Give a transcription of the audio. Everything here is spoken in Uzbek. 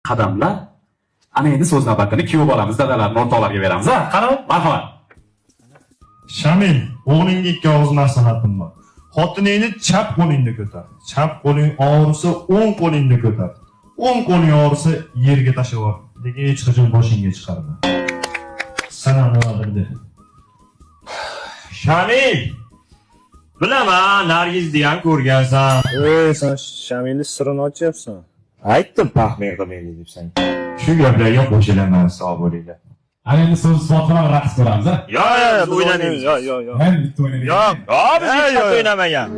qadamlar. Ana endi so'z navbatini kuyov bolamiz, dadalarning o'rtoqlarga beramiz. Ha, qani, marhamat. Shamil, o'g'lingga ikki og'iz nasihatim bor. Xotiningni chap qo'lingda ko'tar. Chap qo'ling og'risa, o'ng qo'lingda ko'tar. O'ng qo'ling og'risa, yerga tashlab yubo. Lekin hech qachon boshingga chiqarma. Sana nimadir. Shamil! Bilaman, Nargizni ham ko'rgansan. Sen Shamilni sirini ochyapsan. Aytdim, paxmay qilmaylik deb sen. Shu gaplarga qo'shilaman, sog' bo'linglar. Ana endi so'z sifatida raqs ko'ramiz, ha? Yo'q, o'ynaymiz. Yo'q. Men bitta o'ynayman. Yo'q, biz hech qachon o'ynamagan.